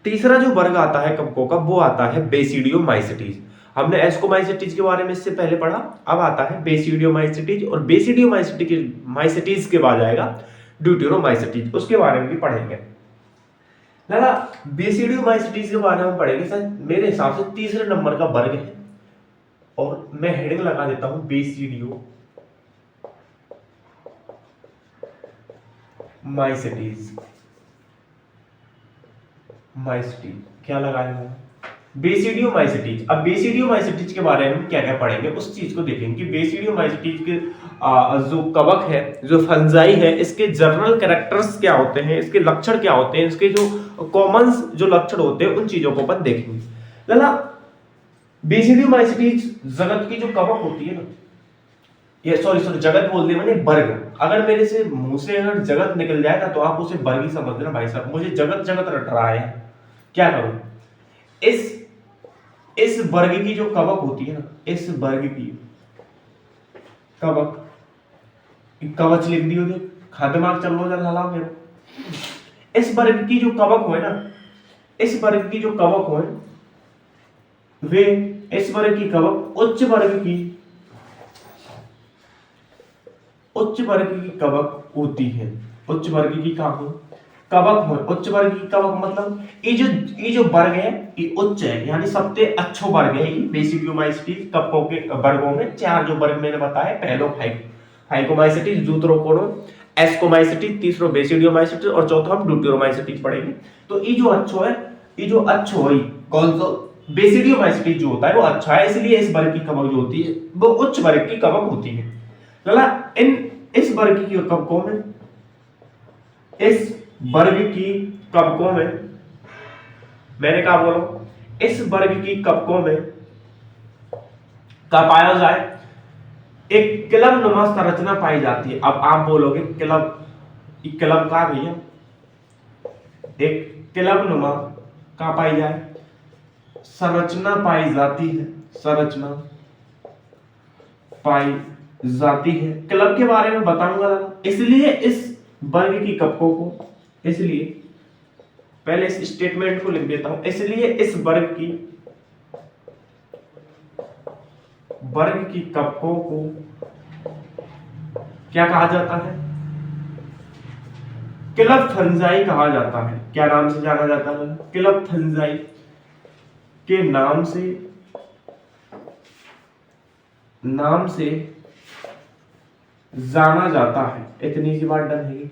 तीसरा जो वर्ग आता है कवकों का वो आता है बेसिडियोमाइसीटीज। हमने एस्कोमाइसीटीज के बारे में इससे पहले पढ़ा, अब आता है बेसिडियोमाइसीटीज, और बेसिडियोमाइसीटीज के बाद आएगा ड्यूटेरोमाइसीटीज, उसके बारे में भी पढ़ेंगे। ना बेसिडियोमाइसीटीज के बारे में पढ़ेंगे सर, मेरे हिसाब से तीसरे नंबर का वर्ग है, और मैं हेडिंग लगा देता हूं बेसिडियोमाइसीटीज। माइसीटीज क्या लगाएंगे? बेसिडियोमाइसीटीज। अब बेसिडियोमाइसीटीज के बारे में क्या क्या पढ़ेंगे उस चीज को देखेंगे कि बेसिडियोमाइसीटीज के जो कवक है, जो फंजाई है, इसके जनरल कैरेक्टर्स क्या होते हैं, इसके लक्षण क्या होते हैं, इसके जो कॉमन जो लक्षण होते हैं उन चीजों को अपन देखेंगे। लला बेसिडियोमाइसीटीज जगत की जो कवक होती है ना, ये सॉरी जगत बोल दिया मैंने, वर्ग। अगर मेरे से मुंह से अगर जगत निकल जाएगा तो आप उसे वर्ग ही समझ लेना भाई साहब, मुझे जगत जगत रट रहा है, क्या करूं? इस वर्ग की जो कवक होती है ना, इस वर्ग की कवक, कवच लिख दियो, खा दिमाग चल लो जरा मेरे। इस वर्ग की जो कवक हो ना, इस वर्ग की जो कवक हो वे, इस वर्ग की कवक उच्च वर्ग की कवक होती है। उच्च वर्ग की कवक हो, उच्च वर्ग की कवक मतलब ये जो वर्ग है ये उच्च है, यानी सबसे अच्छा वर्ग है ये बेसिडियोमाइसीटीज। कवकों के वर्गों में चार जो वर्ग मैंने बताया, पहलो फाइकोमाइसीटीज, दूसरो कोनो एस्कोमाइसीटीज, तीसरो बेसिडियोमाइसीटीज, और चौथा हम ड्यूटेरोमाइसीटीज पढ़ेंगे। तो ये जो अच्छो है, कौन सा बेसिडियोमाइसीटीज जो होता है वो अच्छा है, इसलिए इस वर्ग की कवक जो होती है वो उच्च वर्ग की कवक होती है। इस वर्ग की कवकों में, इस वर्ग की कवकों में मैंने कहा बोलो, इस वर्ग की कवकों में का पाया जाए एक क्लब नुमा संरचना पाई जाती है। अब आप बोलोगे क्लब का भैया, एक क्लब नुमा का पाई जाए संरचना पाई जाती है, संरचना पाई जाती है। क्लब के बारे में बताऊंगा, इसलिए इस वर्ग की कवकों को, इसलिए पहले इस स्टेटमेंट को लिख देता हूं, इसलिए इस वर्ग की कवकों को क्या कहा जाता है? क्लब फंजाई कहा जाता है। क्या नाम से जाना जाता है? क्लब फंजाई के नाम से जाना जाता है। इतनी सी बात डन है,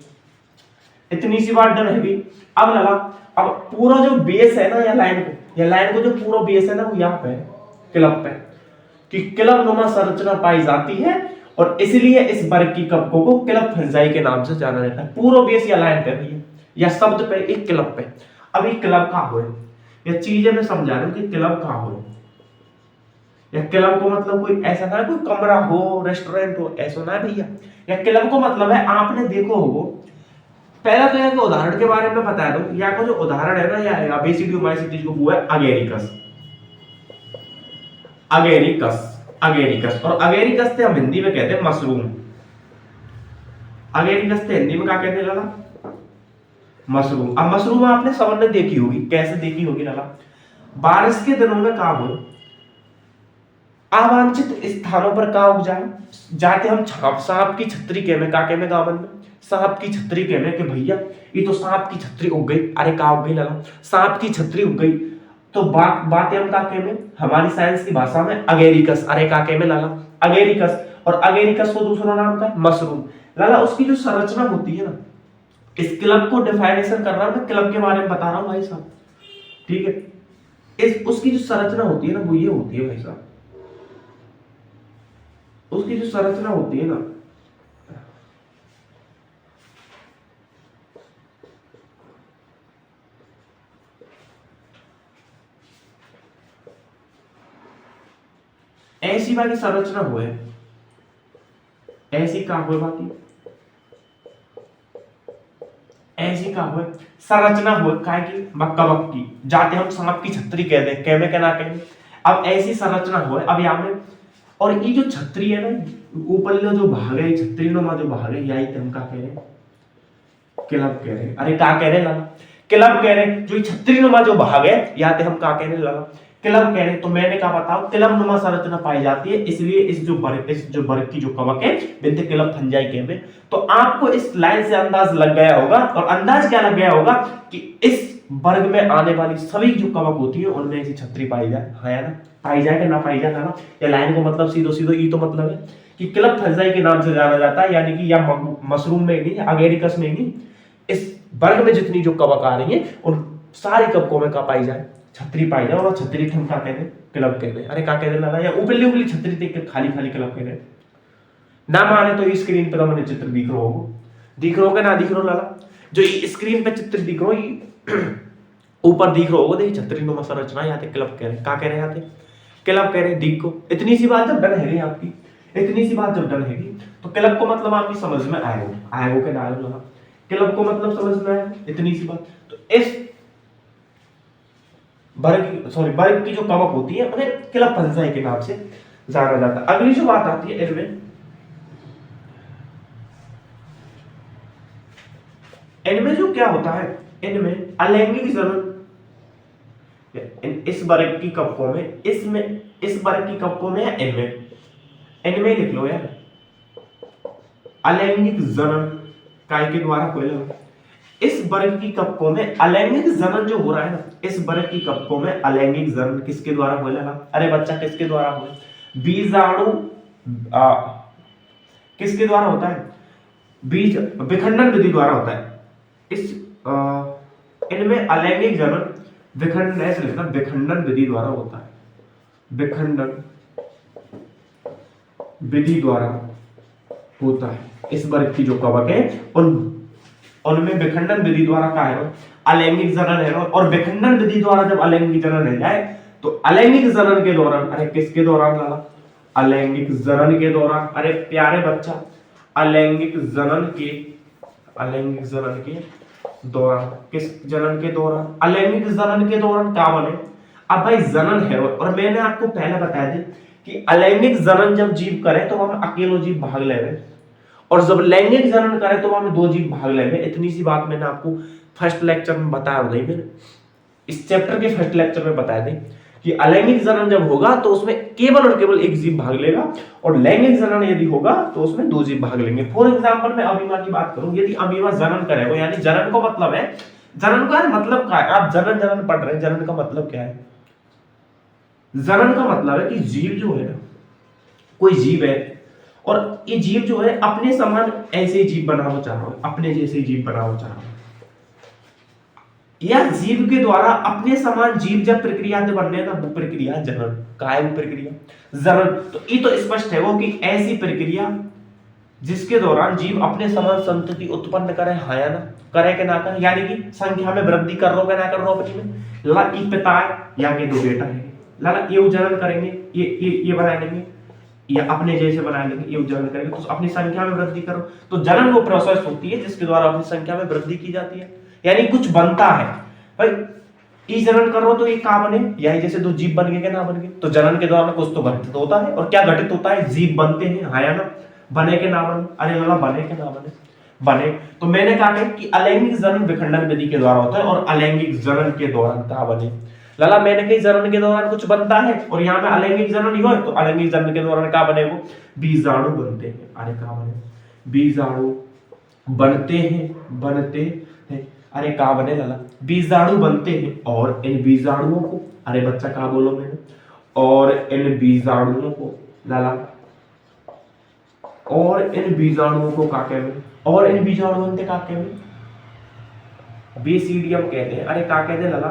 इतनी सी बात डन है। अब लगा, अब पूरा जो बेस है ना, या लाइन को जो पूरा बेस है ना वो यहाँ पे है, क्लब पे, कि क्लब नुमा संरचना पाई जाती है, और इसलिए इस वर्ग की कवकों को क्लब फंजाई के नाम से जाना जाता है। पूरा बेस या लाइन पे भैया, या शब्द पे, एक क्लब पे। अब ये क्लब कहाँ हो, या चीजें मैं समझा रहा हूं कि क्लब कहाँ हो, या क्लब को मतलब कोई ऐसा ना कोई कमरा हो, रेस्टोरेंट हो, ऐसा ना भैया। या क्लब को मतलब है, आपने देखो हो, पहला तो एक उदाहरण के बारे में बता दूं, या को जो उदाहरण है ना, या बेसिडियोमाइसीटीज को वो है अगेरिकस। और अगेरिकस से हम हिंदी में कहते हैं मशरूम। अगेरिकस से हिंदी में क्या कहते हैं लाला? मशरूम। अब मशरूम आपने सबने देखी होगी, कैसे देखी होगी लाला? बारिश के दिनों में क्या हो, अवांछित स्थानों पर का उग जाए, जाते हम सांप की छतरी के में, का के में गावन में सांप की छतरी के में, कि भैया ये तो सांप की छतरी उग गई। अरे का उग गई लाला? सांप की छतरी उग गई। तो बातें हम काके में, हमारी साइंस की भाषा में अगेरिकस। अरे काके में लाला? अगेरिकस। और अगेरिकस को दूसरा नाम का मशरूम। लाला उसकी जो संरचना होती है ना, इस क्लब को डिफाइनेशन कर रहा हूं मैं, क्लब के बारे में बता रहा हूं भाई साहब, ठीक है? उसकी जो संरचना होती है ना वो ये होती है भाई साहब, उसकी जो संरचना होती है ना, ऐसी वाली संरचना हुए, ऐसी का हुए, बाकी ऐसी का हुए संरचना हुए, काय की कवक की, जाते हम सांप की छतरी कह दे, कह में कहना कहें। अब ऐसी संरचना हुए, अब यहाँ में, और ये जो छतरी है ना, ऊपर जो भाग है, छतरी नुमा जो भाग है, यही हम का कह रहे हैं? क्लब कह रहे हैं। अरे का कह रहे हैं? क्लब कह रहे जो छतरी नुमा जो भाग है यहाँ पे हम क्या कहने लगा क्लब कह रहे। तो मैंने कहा बताओ क्लब नुमा संरचना पाई जाती है, इसलिए इस जो वर्ग की जो कवक है बिंदु क्लब फंजाई कहते। तो आपको इस लाइन से अंदाज लग गया होगा, और अंदाज क्या लग गया होगा कि इस वर्ग में आने वाली सभी जो कवक होती है उनमें ऐसी छतरी पाई जाए, है ना, पाई जाए कि ना पाई जाए ना। या लाइन को मतलब सीधो सीधो ये तो मतलब है कि क्लब फंजाई के नाम से जाना जाता है, यानी कि या मशरूम में नहीं, अगेरिकस में नहीं, इस वर्ग में जितनी जो कवक आ रही है उन सारी कवकों में क्या पाई जाए, छतरी पाई जाए। और छतरी हम क्या कहते हैं, क्लब कहते हैं। अरे क्या कहते लाला, या ऊपरली ऊपरली छतरी देख के खाली खाली क्लब कहते हैं ना। माने तो स्क्रीन पे तो मैंने चित्र दिख रहा होगा, दिख रहा होगा ना, दिख रहा लाला, जो स्क्रीन पे चित्र दिख रहा हो ऊपर दिख रहा होगा, देखिए छतरी नुमा संरचना यहाँ पे क्लब कह रहे हैं। क्या कह रहे हैं यहाँ पे, क्लब कह रहे हैं। दिख को इतनी सी बात जब डन है आपकी, इतनी सी बात जब डन है तो क्लब को मतलब आपकी समझ में आएगा के ना आएगा, क्लब को मतलब समझ में आएगा, इतनी सी बात। तो इस वर्ग की जो कवक होती है उन्हें क्लब फंजाई के नाम से जाना जाता है। अगली जो बात आती है इनमें जो क्या होता है, इनमें अलैंगिक जनन, इस वर्ग की कवकों में, इसमें इस वर्ग की कवकों में इनमें लिख लो यार, अलैंगिक जनन काय के द्वारा हुआ। इस वर्ग की कवकों में अलैंगिक जनन जो हो रहा है ना, इस वर्ग की कवकों में अलैंगिक जनन किसके द्वारा हुआ ना। अरे बच्चा किसके द्वारा हुआ, बीजाणु किसके द्वारा होता है, बीज विखंडन विधि द्वारा होता है। इस इनमें अलैंगिक जनन विखंडन, ऐसे लिखना, विखंडन विधि द्वारा होता है, विखंडन विधि द्वारा होता है। इस वर्ग की जो कवक है उनमें विखंडन विधि द्वारा क्या है, अलैंगिक जनन है। और विखंडन विधि द्वारा जब अलैंगिक जनन हो जाए तो अलैंगिक जनन के दौरान, अरे किसके दौरान लाला, अलैंगिक जनन के दौरान, अरे प्यारे बच्चा अलैंगिक जनन के दौरान, किस जनन के दौरान, अलैंगिक जनन के दौरान क्या बने। अब भाई जनन है, और मैंने आपको पहले बताया था कि अलैंगिक जनन जब जीव करे तो हम अकेलो जीव भाग ले, और जब लैंगिक जनन करे तो हमें दो जीव भाग लेंगे। इतनी सी बात मैंने आपको फर्स्ट लेक्चर में बताया था, मैंने इस चैप्टर के फर्स्ट लेक्चर में बताया था कि अलैंगिक जनन जब होगा तो उसमें केवल और केवल एक जीव भाग लेगा, और लैंगिक जनन यदि होगा तो उसमें दो जीव भाग लेंगे। फॉर एग्जांपल मैं अमीबा की बात करूं, यदि अमीबा जनन करेगा, यानी जनन को मतलब है, जनन का मतलब क्या है, आप जनन पढ़ रहे हैं, जनन का मतलब क्या है, जनन का मतलब है कि जीव जो है ना, कोई जीव है और ये जीव जो है अपने समान ऐसे जीव बनाना चाह रहा है, अपने जैसे जीव बनाना चाह रहा है, या जीव के द्वारा अपने समान जीव जब प्रक्रिया बनने ना, वो प्रक्रिया जनन का है, वो प्रक्रिया जनन। तो ये तो स्पष्ट है वो कि ऐसी प्रक्रिया जिसके दौरान जीव अपने समान संतति उत्पन्न करे, हाँ या ना, करे के ना करे, यानी कि संख्या में वृद्धि कर रहा ना कर रहा अपनी में, ला ई पिता है या के दो बेटा है, लाला ये जनन करेंगे, ये बना लेंगे, या अपने जैसे बना लेंगे, ये जनन करेंगे, तो अपनी संख्या में वृद्धि करो। तो जनन वो प्रोसेस होती है जिसके द्वारा अपनी संख्या में वृद्धि की जाती है, यानी कुछ बनता है। भाई ई जनन कर रहा हो तो ये क्या बने, यानी जैसे दो जीव बन गए क्या ना बन गए, तो जनन के दौरान कुछ तो घटित होता है। और क्या घटित होता है, जीव बनते हैं, हाँ या ना, बने के ना बने, अरे लाला बने के ना बने। तो मैंने कहा कि अलैंगिक जनन विखंडन विधि के द्वारा होता है, और अलैंगिक जनन के दौरान क्या बने, लाला मैंने कही जनन के दौरान कुछ बनता है, और यहाँ में अलैंगिक जनन ही हो, तो अलैंगिक जनन के दौरान क्या बने, वो बीजाणु बनते हैं। अरे क्या बने, बीजाणु बनते हैं, अरे क्या बने लाला, बीजाणु बनते हैं। और इन बीजाणुओं को, अरे बच्चा क्या बोलो मैंने, और इन बीजाणुओं को लाला, और इन बीजाणुओं को क्या कहते, और इन बीजाणुओं से क्या कहते, बेसिडियम कहते हैं। अरे क्या कहते हैं लाला,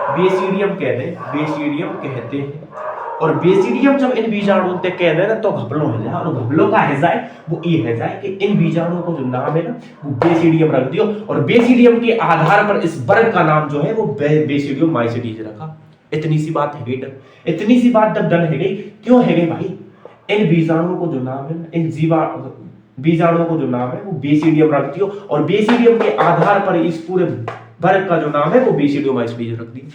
बेसिडियम कहते हैं। और बेसिडियम जब इन बीजाणुओं से कहते हैं ना तो घपलो हो जाए, और घपलो का है जाए वो ये है जाए कि इन बीजाणुओं को जो नाम है ना वो बेसिडियम रख दियो, और बेसिडियम के आधार पर इस वर्ग का नाम जो है वो बेसिडियम माइसिटीज रखा। इतनी सी बात है गई, इतनी सी बात जब डन है गई, क्यों है गई भाई, इन बीजाणुओं को जो नाम है, इन बीजाणुओं को जो नाम है वो बेसिडियम रख दियो, और बेसिडियम के आधार पर इस पूरे वर्ग का जो नाम है वो बेसिडियम माइसिटीज रख दी।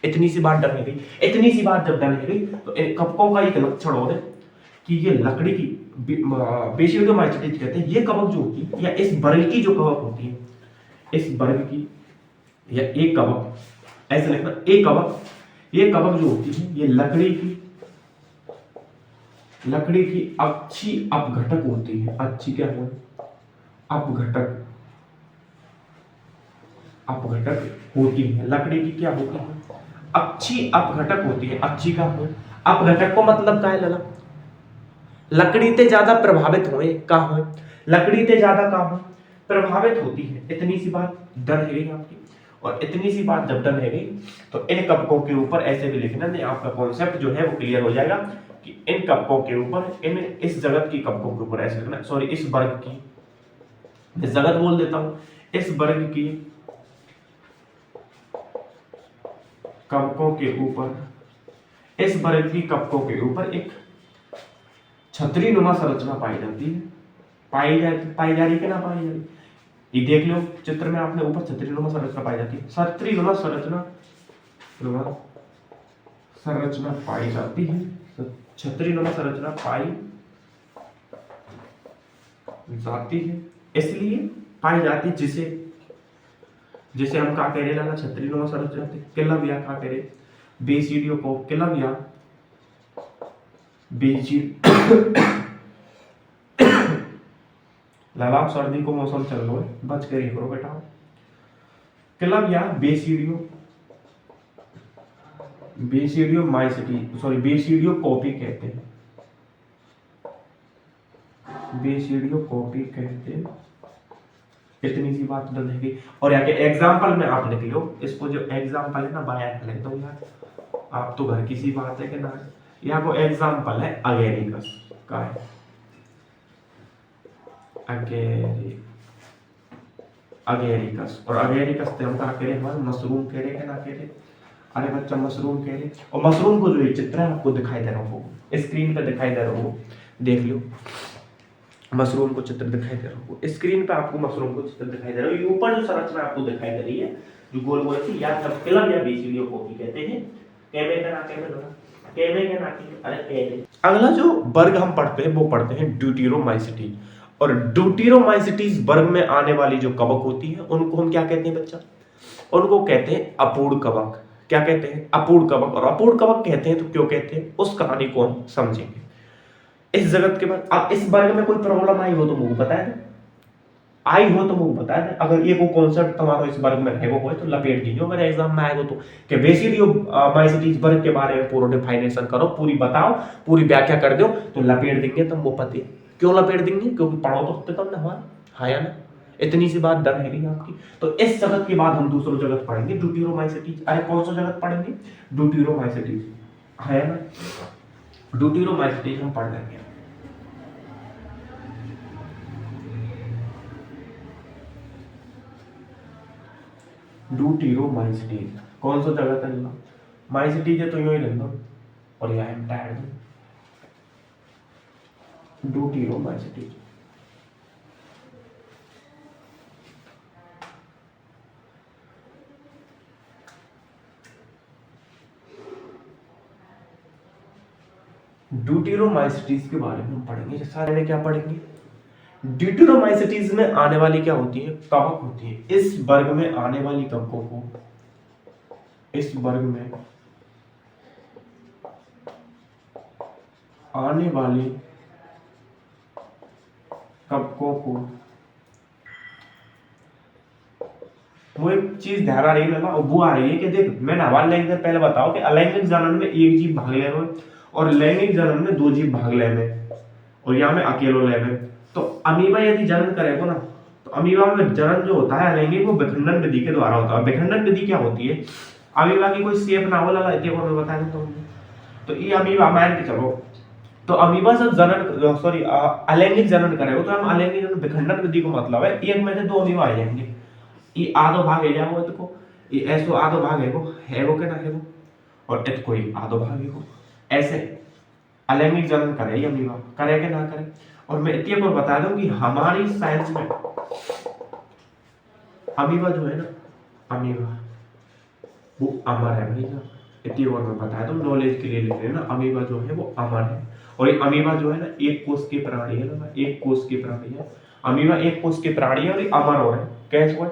इतनी सी बात डन है गई, इतनी सी बात जब डन है गई तो कवकों का एक लक्षण हो है कि ये लकड़ी की बेसिडियम माइसिटीज कहते हैं। ये कवक जो होती है, या इस वर्ग की जो कवक होती है, इस वर्ग की या एक कवक, ऐसे लिखना एक कवक। ये कवक जो होती है ये लकड़ी की अच्छी अपघटक होती है। अच्छी क्या है? अपघटक होती है। लकड़ी की क्या होती है? अच्छी अपघटक होती है। अच्छी का हो अपघटक को मतलब का है लला? लकड़ी ते ज्यादा प्रभावित होए का हो? लकड़ी ते ज्यादा का हो? प्रभावित होती है। इतनी सी बात डन है गई आपकी। और इतनी सी बात जब डन है गई तो इन कवकों के ऊपर ऐसे भी लिखना नहीं, आपका कॉन्सेप्ट जो है वो क्लियर हो जाएगा कि इन कवकों के ऊपर, इस जगत की कवकों के ऊपर ऐसे लिखना, सॉरी इस वर्ग की, मैं जगत बोल देता हूं, इस वर्ग की कवकों के ऊपर, इस वर्ग की कवकों के ऊपर एक छतरी नुमा संरचना पाई जाती है। पाई जा रही है ना पाई जा रही? ये देख लो चित्र में आपने, ऊपर छतरी नुमा संरचना पाई जाती है। छतरी नुमा संरचना पाई जाती है। छतरी नुमा संरचना पाई जाती है, इसलिए पाई जाती, जिसे हम क्या कह रहे हैं, छतरी नुमा संरचना किलव या क्या कह रहे, बेसिडियो को किलव या लालाब सर्दी को मौसम चल रहा है, बच कर करो बेटा। क्लब या बेसिडियो माइसिटी, सॉरी बेसिडियो कॉपी कहते हैं। बेसिडियो कॉपी कहते हैं। इतनी सी बात डन है। और यहाँ के एग्जाम्पल में आप लिख लो इसको, जो एग्जाम्पल है ना बाया लिख दो यार, आप तो घर की सी बात है कि ना। यहाँ को एग्जाम्पल है अगेरिकस का है, अगेरिकस। और अगेरिकस से हम क्या कह रहे हैं, हमारे मशरूम कह रहे हैं ना कह रहे। अरे बच्चा मशरूम कह रहे, और मशरूम को जो ये चित्र है आपको दिखाई दे रहा हो, स्क्रीन पे दिखाई दे रहा हो, देख लो मशरूम को चित्र दिखाई दे रहा हो स्क्रीन पे, आपको मशरूम को चित्र दिखाई दे रहा हो। ऊपर जो संरचना आपको दिखाई दे रही है जो गोल गोल सी, या सब क्लब या बेसिडियो कॉपी कहते हैं। केमे का ना केमे दोना केमे के ना के, अरे केमे। अगला जो वर्ग हम पढ़ते हैं वो पढ़ते हैं ड्यूटेरोमाइसिटी। और ड्यूटेरोमाइसिटीज वर्ग में आने वाली जो कवक होती है उनको हम क्या कहते हैं बच्चा? उनको कहते हैं अपूर्ण कवक। क्या कहते हैं? अपूर्ण कवक। और अपूर्ण कवक कहते हैं तो क्यों कहते हैं, उस कहानी को हम समझेंगे इस जगत के बाद। अब इस वर्ग में कोई प्रॉब्लम आई हो तो मुझे बताया था, आई हो तो मुझे बताया था। अगर ये कोई कॉन्सेप्ट तुम्हारा इस वर्ग में रहेगा कोई तो लपेट दीजिए मेरे एग्जाम में आएगा तो, कि बेसिडियो माइसिटीज वर्ग के बारे में पूरा डिफाइनेशन करो, पूरी बताओ, पूरी व्याख्या कर दो, तो लपेट देंगे तुम वो पति। क्यों लपेट देंगे? क्योंकि पढ़ो तो होते तब ना हमारा, हाँ या ना? इतनी सी बात डर है आपकी। तो इस जगत के बाद हम दूसरा जगत पढ़ेंगे ड्यूटेरोमाइसिटीज। अरे कौन सा जगत पढ़ेंगे? ड्यूटेरोमाइसिटीज, है ना? ड्यूटेरोमाइसिटीज हम पढ़ लेंगे। ड्यूटेरोमाइसिटीज कौन सा जगत है? माइसिटीज है तो यूं ही लिख दो, और यह है टाइड ड्यूटेरोमाइसिटीज। ड्यूटेरोमाइसिटीज के बारे में हम पढ़ेंगे। सारे में क्या पढ़ेंगे? ड्यूटेरोमाइसिटीज में आने वाली क्या होती है? कवक होती है। इस वर्ग में आने वाली कवकों को, इस वर्ग में आने वाली कवकों को, वो एक चीज ध्यान आ रही है ना, वो आ रही है कि देख मैंने हवाले लेंगे पहले बताओ कि अलैंगिक जनन में एक जीव भाग ले में और लैंगिक जनन में दो जीव भाग ले में, और यहाँ में अकेलो ले में। तो अमीबा यदि जनन करेगा ना, तो अमीबा में जनन जो होता है अलैंगिक, वो विखंडन विधि के द्वारा होता है। विखंडन विधि क्या होती है? अमीबा की कोई शेप ना हो लगा, इतने को मैं बताया तो ये अमीबा मान के चलो, तो अमीबा जब जनन, सॉरी अलैंगिक जनन करेगा, तो हम अलैंगिक जनन विखंडन विधि को मतलब है एक में से दो अमीबा आ जाएंगे। ये आधो भाग है जाओ इसको, ये ऐसो आधो भाग है वो के ना है वो, और इत कोई आधो भाग है वो, ऐसे अलैंगिक जनन करे या अमीबा करे के ना करे। और मैं इतने को बता दूं कि हमारी साइंस में अमीबा जो है ना, अमीबा वो अमर है भैया। इतनी और मैं बता दूं नॉलेज के लिए लिख रहे ना, अमीबा जो है वो अमर है। और ये अमीबा जो है ना एक कोष के प्राणी है ना, एक कोष के प्राणी है। अमीबा एक कोष के प्राणी है और ये अमर और है। कैसे हुआ?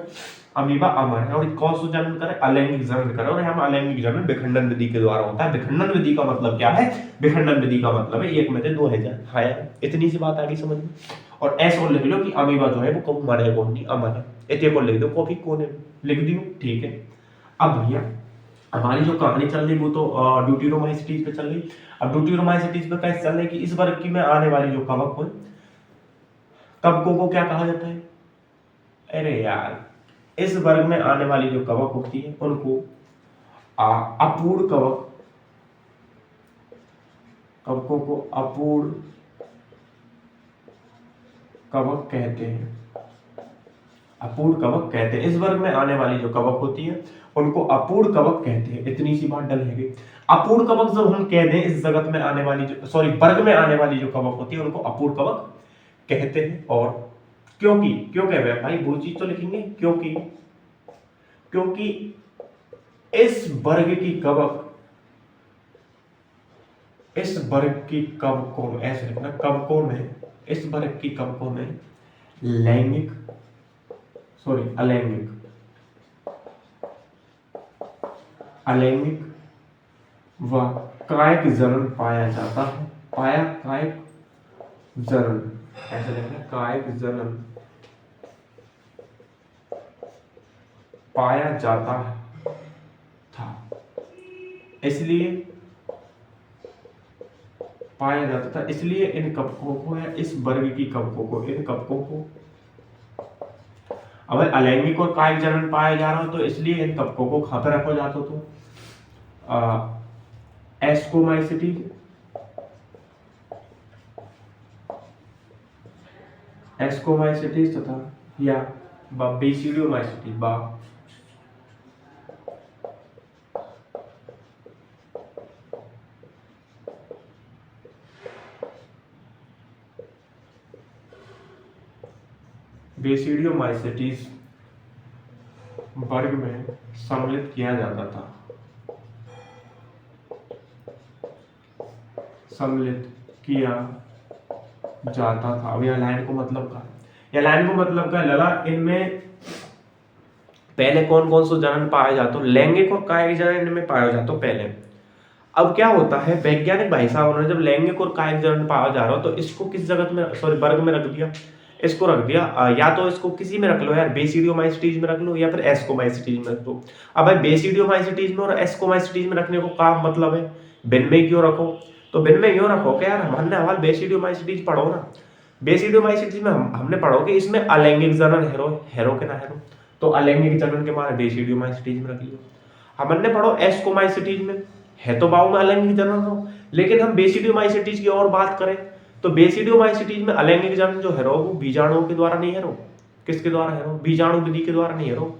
अमीबा अमर है, और कौन सा जनन करे, अलैंगिक जनन करे, और हम अलैंगिक जनन विखंडन विधि के द्वारा होता है। विखंडन विधि का मतलब क्या है, विखंडन विधि का मतलब है एक में से 2000 है। इतनी सी बात आ गई समझ में। और ऐसे और लिख लो कि अमीबा जो है वो कब मरे कौन नहीं, अमर है, इतने को लिख दो, कॉपी कोने में लिख दियो, ठीक है। अब भैया हमारी जो कहानी चल रही वो तो ड्यूटेरोमाइसीटीज पे चल रही। अब ड्यूटेरोमाइसीटीज पे कैसे चल रही कि इस वर्ग की में आने वाली जो कवक हो, कवकों को क्या कहा जाता है, अरे यार इस वर्ग में आने वाली जो कवक होती है उनको अपूर्ण कवक, कवकों को अपूर्ण कवक कहते हैं, अपूर्ण कवक कहते हैं। इस वर्ग में आने वाली जो कवक होती है उनको अपूर्ण कवक कहते हैं। इतनी सी बात डल है। अपूर्ण कवक जब हम कह दें इस जगत में आने वाली जो वर्ग में आने वाली जो कवक होती है उनको अपूर्ण कवक कहते हैं। और क्योंकि क्यों कह रहे हैं भाई, वो चीज तो लिखेंगे, क्योंकि इस वर्ग की कवक, इस वर्ग की कवकों में, ऐसे लिखना, कवकों में, इस वर्ग की कवकों में लैंगिक अलैंगिक व कायिक जनन पाया जाता है। कायिक जनन, ऐसे लिखना, कायिक जनन पाया जाता था, इसलिए पाया जाता था, इसलिए इन कवकों को या इस वर्ग की कवकों को, इन कवकों को, अब अलैंगिक और कायिक जनन पाया जा रहा हो तो इसलिए इन कवकों को कहां पर रखा जाता, तो एस्कोमाइसिटीज, एस्कोमाइसिटीज तथा या बेसिडियोमाइसिटीज, बेसिडियोमाइसिटीज वर्ग में सम्मिलित किया जाता था, सम्मिलित किया जाता था। अब यह लाइन को मतलब का, यह लाइन को मतलब का लगा, इनमें पहले कौन कौन सा जनन पाया जाता, लैंगिक और कायिक जनन इनमें पाया जाता पहले। अब क्या होता है, वैज्ञानिक भाई साहब उन्होंने जब लैंगिक और कायिक जनन पाया जा रहा हो तो इसको किस जगत में, वर्ग में रख दिया, इसको रख दिया, या तो इसको किसी में रख लो यार, बेसिडियोमाइसिटीज में रख लो या फिर एस्कोमाइसिटीज में रख दो। अब भाई बेसिडियोमाइसिटीज में और एस्कोमाइसिटीज में रखने को क्या मतलब है, भिन्न में क्यों रखो, तो भिन्न में क्यों रखो कि यार हमने हमारे बेसिडियोमाइसिटीज पढ़ो ना, बेसिडियोमाइसिटीज में हमने पढ़ो कि इसमें अलैंगिक जनन हेरो के ना हेरो, तो अलैंगिक जनन के मारे बेसिडियोमाइसिटीज में रख लियो। हमने पढ़ो एस्कोमाइसिटीज में है तो बाऊ में अलैंगिक जनन हो, लेकिन हम बेसिडियोमाइसिटीज की और बात करें तो बेसिडियोमाइसिटीज में अलैंगिक जनन जो हेरो वो बीजाणुओं के द्वारा नहीं हेरो, किसके द्वारा हेरो, बीजाणु विधि के द्वारा नहीं हेरो,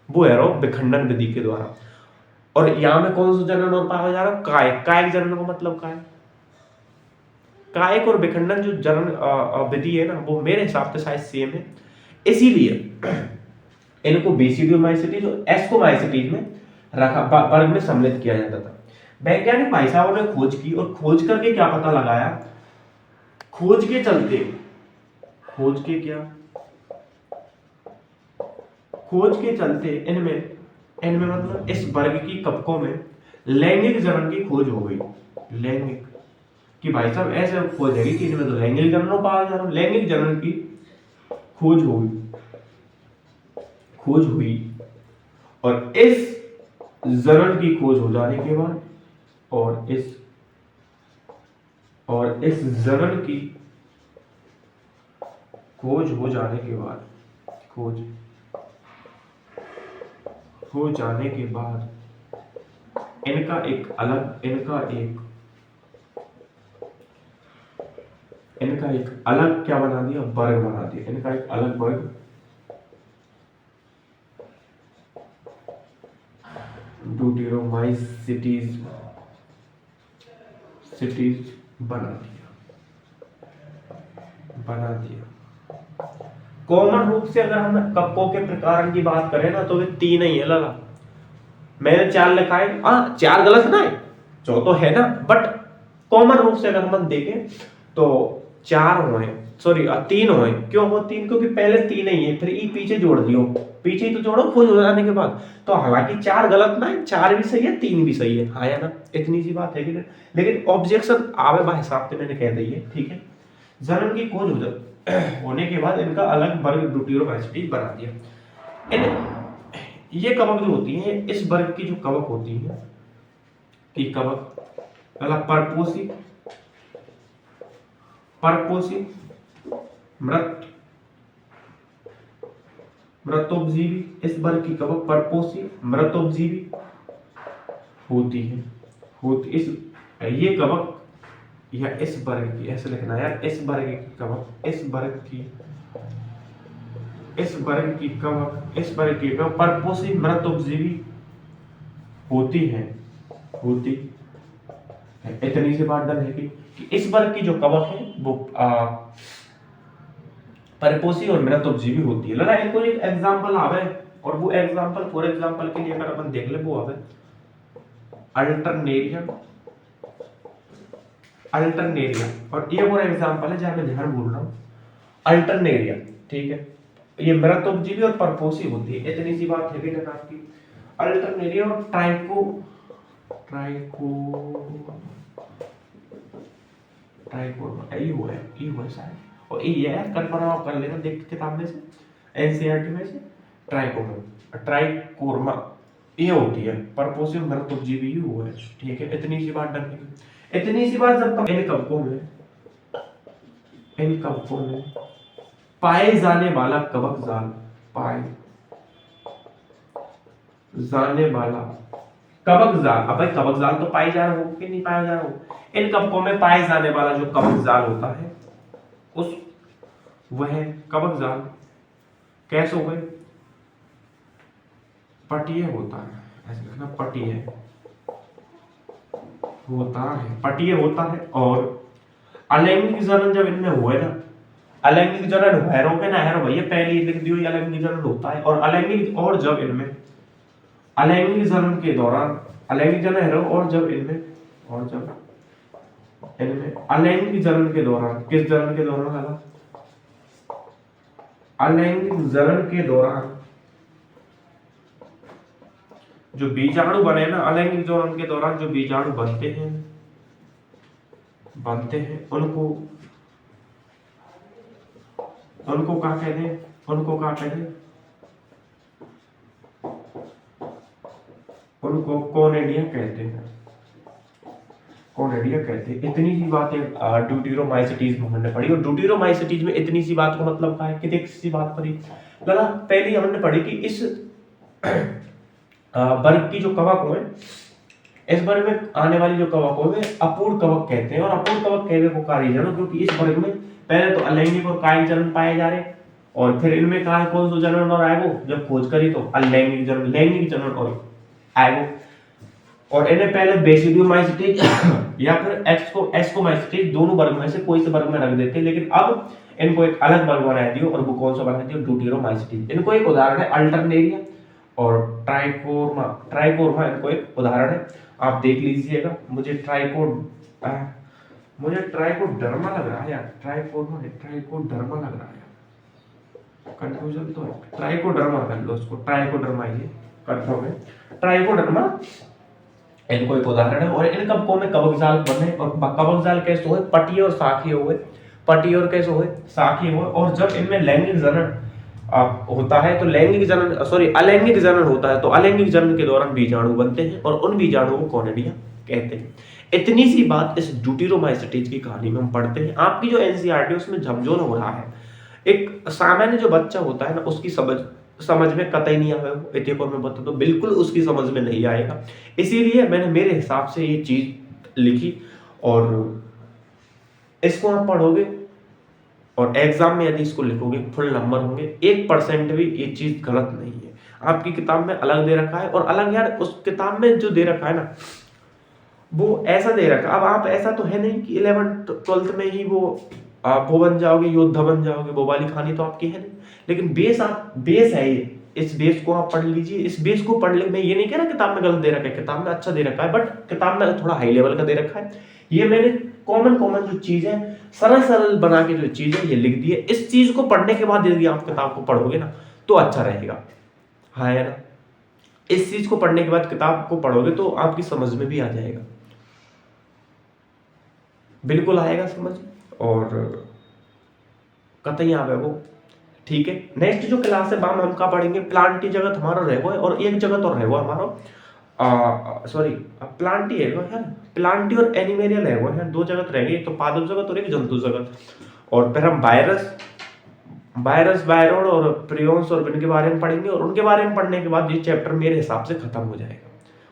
वो हेरो विखंडन विधि के द्वारा। और यहां में कौन सा जनन और पाया जा रहा है, कायिक। कायिक जनन का मतलब क्या है, कायिक और विखंडन जो जनन विधि है ना वो मेरे हिसाब से शायद सेम है, इसीलिए इनको बेसिडियोमाइसिटीज और एस्कोमाइसिटीज में रखा, वर्ग में सम्मिलित किया जाता था। वैज्ञानिक भाई साहब ने खोज की और खोज करके क्या पता लगाया, खोज के चलते, खोज के चलते इनमें मतलब इस वर्ग की कवकों में लैंगिक जनन की खोज हो गई। लैंगिक कि भाई साहब ऐसे खोज है कि इनमें तो लैंगिक जनन पाया जा रहा है, लैंगिक जनन की खोज हुई और इस जनन की खोज हो जाने के बाद और इस जनन की खोज हो जाने के बाद इनका एक अलग क्या बना दिया, वर्ग बना दिया, इनका एक अलग वर्ग ड्यूटेरोमाइसिटीज बना दिया। कॉमन रूप से अगर हम कवकों के प्रकार की बात करें ना तो वे तीन ही है लगा, मैंने 4 लिखा है, 4 गलत ना है, 4 तो है ना, बट कॉमन रूप से अगर हम देखें तो 4 हुए, 3 हुए। क्यों हो 3, क्योंकि पहले 3 ही है, फिर ई पीछे जोड़ दियो, पीछे ही तो जोड़ो खोज हो जाने के बाद। तो हालांकि 4 गलत ना है, 4 भी सही है, 3 भी सही है, हाँ या ना, इतनी सी बात है कि नहीं। लेकिन ऑब्जेक्शन आवे भाई हिसाब से मैंने कह दी है, ठीक है। जन्म की खोज होने के बाद इनका अलग वर्ग ड्यूटेरोमाइसीटीज बना दिया। ये कवक जो होती है, इस वर्ग की जो कवक होती है, ये कवक पहला परपोषी, मृतोपजीवी, इस वर्ग की कवक परपोषी मृतोपजीवी होती है। इस ये कवक या इस वर्ग की, ऐसे लिखना यार, इस वर्ग की कवक, इस वर्ग की कवक परपोषी मृतोपजीवी होती है। इतनी सी बात डन है कि इस वर्ग की जो कवक है वो परपोषी और मृतोपजीवी होती है। लड़ा इनको एक एग्जांपल आवे, और वो एग्जांपल फॉर एग्जांपल के लिए अगर अपन देख ले वो आवे अल्टरनेरिया, और ये वो एग्जांपल है जहां मैं ध्यान बोल रहा हूं, अल्टरनेरिया, ठीक है। ये मृतोपजीवी और परपोषी होती है, इतनी सी बात है कि ना आपकी। अल्टरनेरिया और ट्राइको यही हुआ है शायद, और ये है कंफर्म आप कर लेना देख किताब में से, एनसीईआरटी में से। ट्राइकोर्मा ये होती है, परपोषी मृतोपजीवी ही हुआ है, ठीक है। इतनी सी बात डन है। इतनी सी बात जब इन कवकों में पाए जाने वाला कवक जाल, अब भाई कवक जाल तो पाए जा रहा हो कि नहीं पाया जा रहा हो, इन कवकों में पाए जाने वाला जो कवक जाल होता है वह कवक जाल कैसे हो गए, पटीय होता है, ऐसे लिखना, पटीय होता है। और अलैंगिक जनन जब इनमें हुए ना, अलैंगिक जनन हैरो के ना हैरो भैया पहले ही लिख दियो, अलैंगिक जनन होता है। और अलैंगिक, और जब इनमें अलैंगिक जनन के दौरान, अलैंगिक जनन हैरो, और जब इनमें अलैंगिक जनन के दौरान, किस जनन के दौरान लगा, अलैंगिक जनन के दौरान जो बीजाणु बने ना, अलैंगिक जनन के दौरान जो बीजाणु बनते हैं उनको क्या कहते हैं, उनको कोनेडिया कहते हैं। इतनी सी बात है ड्यूटेरोमाइसीटीज में हमने पढ़ी। और ड्यूटेरोमाइसीटीज में इतनी सी बात का मतलब क्या है कि देख सी बात पढ़ी लगा, पहले हमने पढ़ी कि इस वर्ग की जो कवक हुए, इस वर्ग में आने वाली जो कवक हुए अपूर्ण कवक कहते हैं। और अपूर्ण कवक कहने को कारण जानो, क्योंकि इस वर्ग में पहले तो अलैंगिक और कायिक जनन पाए जा रहे, और फिर इनमें कहा है कौन सा जनन और आएगो, जब खोज करी तो अलैंगिक जनन, लैंगिक जनन और आएगो। और इन्हें पहले बेसिडियोमाइसीटीज या फिर एस्कोमाइसीटीज, दोनों वर्ग में से कोई से वर्ग में रख देते, लेकिन अब इनको एक अलग वर्ग बना दियो, और वो कौन सा बना दियो, ड्यूटेरोमाइसीटीज। इनको एक उदाहरण है अल्टरनेरिया और ट्राइकोर्मा इनको एक उदाहरण है, आप देख लीजिएगा। मुझे ट्राइकोडर्मा लग रहा है यार, ट्राइकोडर्मा लग रहा है, कंफ्यूजन तो है, ट्राइकोडर्मा कर लो उसको, ट्राइकोडर्मा ये कंफर्म है, ट्राइकोडर्मा इनको एक उदाहरण है। और इन कवकों में कवक जाल बने, और कवक जाल कैसे हुए, पटीय और शाखीय हुए, और जब इनमें लैंगिक जनन होता है तो अलैंगिक जनन होता है, तो अलैंगिक जनन के दौरान बीजाणु बनते हैं, और उन बीजाणुओं को कोनेडिया कहते हैं। इतनी सी बात इस ड्यूटेरोमाइसीटीज की कहानी में हम पढ़ते हैं। आपकी जो एनसीईआरटी उसमें झमझोल हो रहा है, एक सामान्य जो बच्चा होता है ना, उसकी समझ में कतई नहीं आएगा, एक और मैं बता दूं, बिल्कुल उसकी समझ में नहीं आएगा। इसीलिए मैंने मेरे हिसाब से ये चीज लिखी, और इसको आप पढ़ोगे और एग्जाम में यदि इसको लिखोगे फुल नंबर होंगे, 1% भी ये चीज गलत नहीं है। आपकी किताब में अलग दे रखा है, और अलग यार उस किताब में जो दे रखा है ना वो ऐसा दे रखा। अब आप ऐसा तो है नहीं कि 11th 12th में ही वो बन जाओगे, योद्धा बन जाओगे, वो वाली कहानी तो आपकी है नहीं। लेकिन बेस है ये, इस बेस को आप पढ़ लीजिए। इस बेस को पढ़ ले, मैं ये नहीं कह रहा किताब में गलत दे रखा है, किताब में अच्छा दे रखा है, बट किताब में थोड़ा हाई लेवल का दे रखा है। ये मैंने कॉमन जो चीज है, सरल बना के जो चीज है ये लिख दी है। इस चीज को पढ़ने के बाद यदि आप किताब को पढ़ोगे ना तो अच्छा रहेगा। हाँ है ना। इस चीज को पढ़ने के बाद किताब को पढ़ोगे तो आपकी समझ में भी आ जाएगा, बिल्कुल आएगा समझ। और कतई आवे वो, ठीक है। नेक्स्ट जो क्लास है बाम हम का पढ़ेंगे, प्लांट की जगह हमारा रहेगो है, और एक जगह तो रहेगो हमारा सॉरी प्लांट ही है ना, प्लांट और एनिमेरियल है वो है, दो जगत रहेंगे, एक तो पादप जगत और एक जंतु जगत। और फिर हम वायरस वायरोड और प्रियोन्स और इनके बारे में पढ़ेंगे, और उनके बारे में पढ़ने के बाद ये चैप्टर मेरे हिसाब से खत्म हो जाएगा।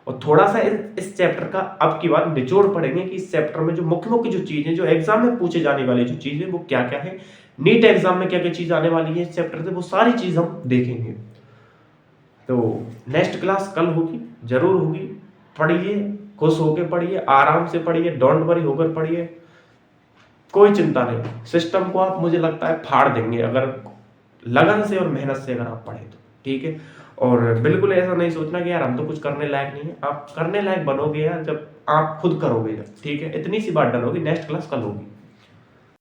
और थोड़ा सा इस चैप्टर का अब की बार निचोड़ पढ़ेंगे कि इस चैप्टर में जो मुख्य मुख्य जो चीजें जो एग्जाम में पूछे जाने वाली जो चीजें वो क्या क्या है, नीट एग्जाम में क्या क्या चीज आने वाली है इस चैप्टर से, वो सारी चीज हम देखेंगे। तो नेक्स्ट क्लास कल होगी, जरूर होगी। पढ़िए, खुश होकर पढ़िए, आराम से पढ़िए, डोंट वरी होकर पढ़िए, कोई चिंता नहीं। सिस्टम को आप मुझे लगता है फाड़ देंगे अगर लगन से और मेहनत से अगर आप पढ़े तो, ठीक है। और बिल्कुल ऐसा नहीं सोचना कि यार हम तो कुछ करने लायक नहीं है, आप करने लायक बनोगे यार जब आप खुद करोगे जब, ठीक है। इतनी सी बात डन होगी। नेक्स्ट क्लास कल होगी।